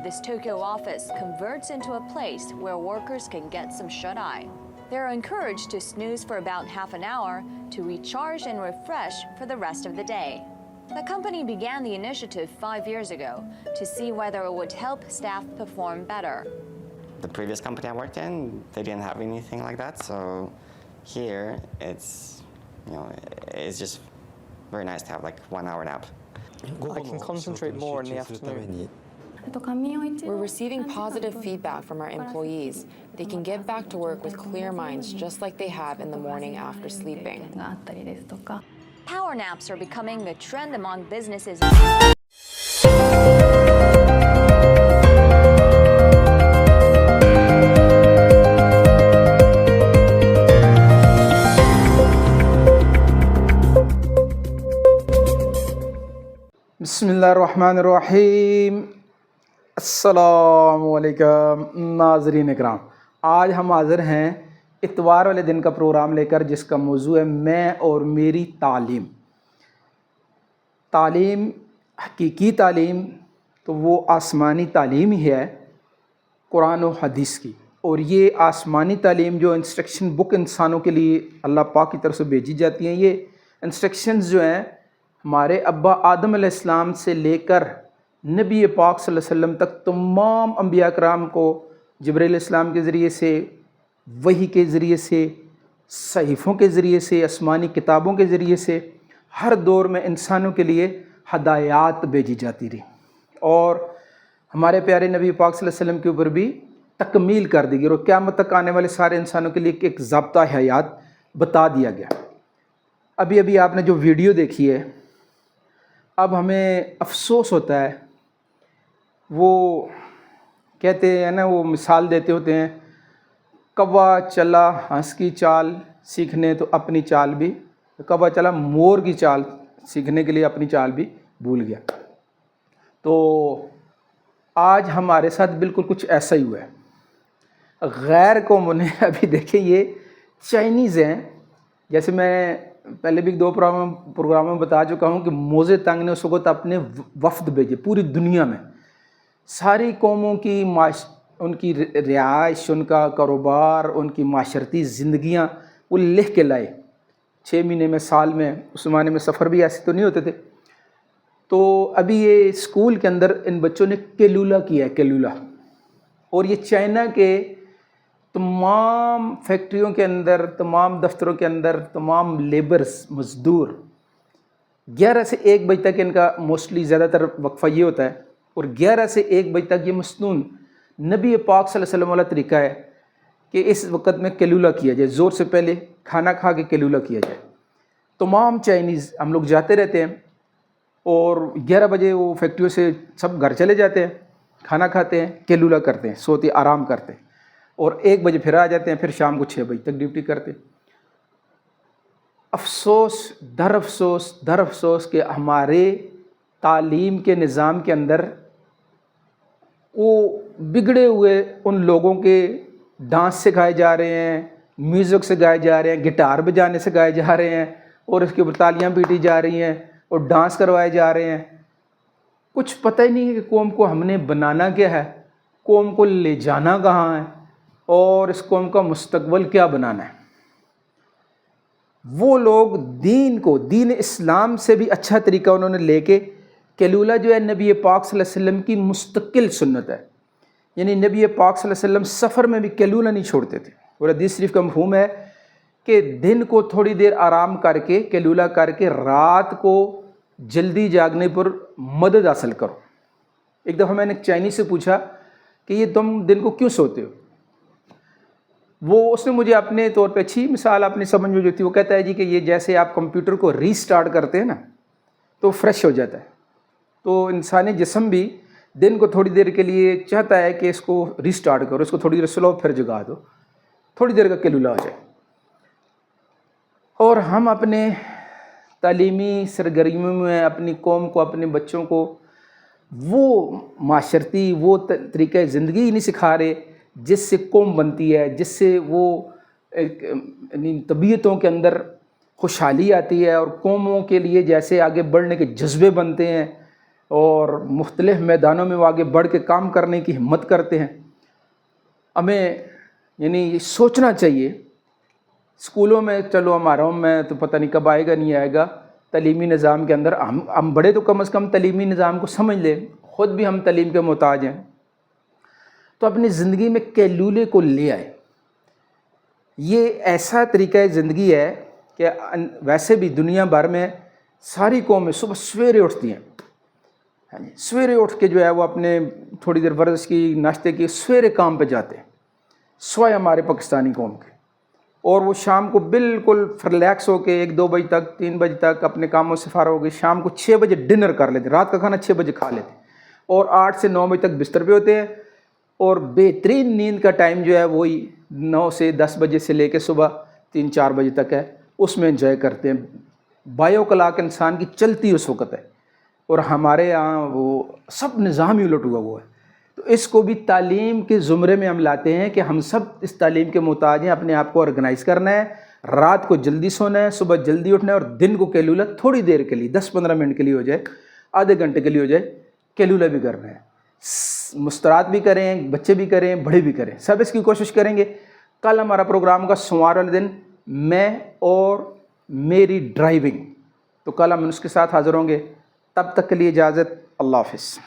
this Tokyo office converts into a place where workers can get some shut-eye. They're encouraged to snooze for about half an hour to recharge and refresh for the rest of the day. The company began the initiative 5 years ago to see whether it would help staff perform better. The previous company I worked in, they didn't have anything like that, so here it's just very nice to have like 1 hour nap. I can concentrate more in the afternoon. We're receiving positive feedback from our employees. They can get back to work with clear minds just like they have in the morning after sleeping. Power naps are becoming the trend among businesses. बिस्मिल्लाहिर्रहमानिर्रहीम। अस्सलामुअलैकुम नाज़रीन इकराम, आज हम हाज़िर हैं इतवार वाले दिन का प्रोग्राम लेकर, जिसका मौजू है मैं और मेरी तालीम। तालीम, हकीकी तालीम तो वो आसमानी तालीम ही है, कुरान और हदीस की। और ये आसमानी तालीम जो इंस्ट्रक्शन बुक इंसानों के लिए अल्लाह पाक की तरफ से भेजी जाती हैं, ये इंस्ट्रक्शंस जो हैं हमारे अब्बा आदम अलैहिस्सलाम से लेकर नबी पाक सल्लल्लाहु अलैहि वसल्लम तक तमाम अंबिया कराम को जिब्रील इस्लाम के ज़रिए से, वही के ज़रिए से, सहीफ़ों के ज़रिए से, आसमानी किताबों के ज़रिए से हर दौर में इंसानों के लिए हदायत भेजी जाती रही। और हमारे प्यारे नबी पाक सल्लल्लाहु अलैहि वसल्लम के ऊपर भी तकमील कर दी गई और क़यामत तक आने वाले सारे इंसानों के लिए एक ज़ाब्ता हयात बता दिया गया। अभी अभी आपने जो वीडियो देखी है, अब हमें अफसोस होता है, वो कहते हैं ना, वो मिसाल देते होते हैं, कौवा चला हंस की चाल सीखने तो अपनी चाल भी, कौवा चला मोर की चाल सीखने के लिए अपनी चाल भी भूल गया। तो आज हमारे साथ बिल्कुल कुछ ऐसा ही हुआ है। गैर कौमों ने, अभी देखें ये चाइनीज़ हैं, जैसे मैं पहले भी 2 प्रोग्रामों में बता चुका हूँ कि मोज़े तंग ने उस वक़्त अपने वफ़द भेजे पूरी दुनिया में, सारी कौमों की उनकी रिहाइश, उनका कारोबार, उनकी माशरती ज़िंदगियाँ वो लिख के लाए 6 महीने में, साल में। उस ज़माने में सफ़र भी ऐसे तो नहीं होते थे। तो अभी ये स्कूल के अंदर इन बच्चों ने कैलूला किया है, कैलूला। और ये चाइना के तमाम फैक्ट्रियों के अंदर, तमाम दफ्तरों के अंदर, तमाम लेबर्स, मज़दूर 11 से 1 बजे तक इनका मोस्टली ज़्यादातर वक्फ़ा ये होता है, और 11 से 1 बजे तक ये मसनून नबी पाक सल्लल्लाहु अलैहि वसल्लम वाला तरीका है कि इस वक्त में कैलूला किया जाए, ज़ोर से पहले खाना खा के कैलूला किया जाए। तमाम चाइनीज़ हम लोग जाते रहते हैं और 11 बजे वो फैक्ट्रियों से सब घर चले जाते हैं, खाना खाते हैं, कैलूला करते हैं, सोते आराम करते हैं, और 1 बजे फिर आ जाते हैं, फिर शाम को 6 बजे तक ड्यूटी करते हैं। अफसोस दर अफसोस दर अफसोस कि हमारे तालीम के निज़ाम के अंदर वो बिगड़े हुए उन लोगों के डांस सिखाए जा रहे हैं, म्यूज़िक सिखाए जा रहे हैं, गिटार बजाने सिखाए जा रहे हैं, और इसके ऊपर तालियाँ पीटी जा रही हैं और डांस करवाए जा रहे हैं। कुछ पता ही नहीं है कि कौम को हमने बनाना क्या है, कौम को ले जाना कहाँ है, और इस कौम का मुस्तकबिल क्या बनाना है। वो लोग दीन को, दीन इस्लाम से भी अच्छा तरीका उन्होंने लेके, कैलूला जो है नबी पाक सल्लल्लाहु अलैहि वसल्लम की मुस्तकिल सुन्नत है, यानी नबी पाक सल्लल्लाहु अलैहि वसल्लम सफ़र में भी कैलूला नहीं छोड़ते थे। और हदीस शरीफ का मफ़हूम है कि दिन को थोड़ी देर आराम करके, कैलूला करके, रात को जल्दी जागने पर मदद हासिल करो। एक दफ़ा मैंने चाइनीज़ से पूछा कि ये तुम दिन को क्यों सोते हो, उसने मुझे अपने तौर पे अच्छी मिसाल अपनी समझ में जो थी, वो कहता है जी कि ये जैसे आप कंप्यूटर को रीस्टार्ट करते हैं ना, तो फ्रेश हो जाता है। तो इंसानी जिस्म भी दिन को थोड़ी देर के लिए चाहता है कि इसको रीस्टार्ट करो, इसको थोड़ी देर स्लो फिर जगा दो, थोड़ी देर का कैलूला हो जाए। और हम अपने तालीमी सरगर्मियों में अपनी कौम को, अपने बच्चों को वो माशरती, वो तरीक़े ज़िंदगी ही नहीं सिखा रहे जिससे कौम बनती है, जिससे वो तबीयतों के अंदर खुशहाली आती है और कौमों के लिए जैसे आगे बढ़ने के जज्बे बनते हैं اور مختلف میدانوں میں وہ آگے بڑھ کے کام کرنے کی ہمت کرتے ہیں. ہمیں یعنی یہ سوچنا چاہیے. اسکولوں میں چلو ہمارا میں تو پتہ نہیں کب آئے گا نہیں آئے گا تعلیمی نظام کے اندر ہم بڑے تو کم از کم تعلیمی نظام کو سمجھ لیں. خود بھی ہم تعلیم کے محتاج ہیں تو اپنی زندگی میں کیلولے کو لے آئے. یہ ایسا طریقہ زندگی ہے کہ ویسے بھی دنیا بھر میں ساری قومیں صبح سویرے اٹھتی ہیں. سویرے اٹھ کے جو ہے وہ اپنے تھوڑی دیر ورزش کی ناشتے کی سویرے کام پہ جاتے ہیں سوائے ہمارے پاکستانی قوم کے. اور وہ شام کو بالکل ریلیکس ہو کے 1-2 بجے تک 3 بجے تک اپنے کاموں سے فارغ ہو کے شام کو 6 بجے ڈنر کر لیتے. رات کا کھانا 6 بجے کھا لیتے اور 8 سے 9 بجے تک بستر پہ ہوتے ہیں. اور بہترین نیند کا ٹائم جو ہے وہی 9 سے 10 بجے سے لے کے صبح 3-4 بجے تک ہے. اس میں انجوائے کرتے ہیں. بایو کلاک انسان کی چلتی اس وقت ہے اور ہمارے ہاں وہ سب نظام ہی الٹ ہوا ہوا ہے. تو اس کو بھی تعلیم کے زمرے میں ہم لاتے ہیں کہ ہم سب اس تعلیم کے محتاج ہیں. اپنے آپ کو آرگنائز کرنا ہے, رات کو جلدی سونا ہے, صبح جلدی اٹھنا ہے اور دن کو کیلولا تھوڑی دیر کے لیے 10-15 منٹ کے لیے ہو جائے, آدھے گھنٹے کے لیے ہو جائے, کیلولا بھی کرنا ہے. مسترات بھی کریں, بچے بھی کریں, بڑے بھی کریں, سب اس کی کوشش کریں گے. کل ہمارا پروگرام کا سوموار والے دن میں اور میری ڈرائیونگ, تو کل ہم اس کے ساتھ حاضر ہوں گے. تب تک کے لیے اجازت. اللہ حافظ.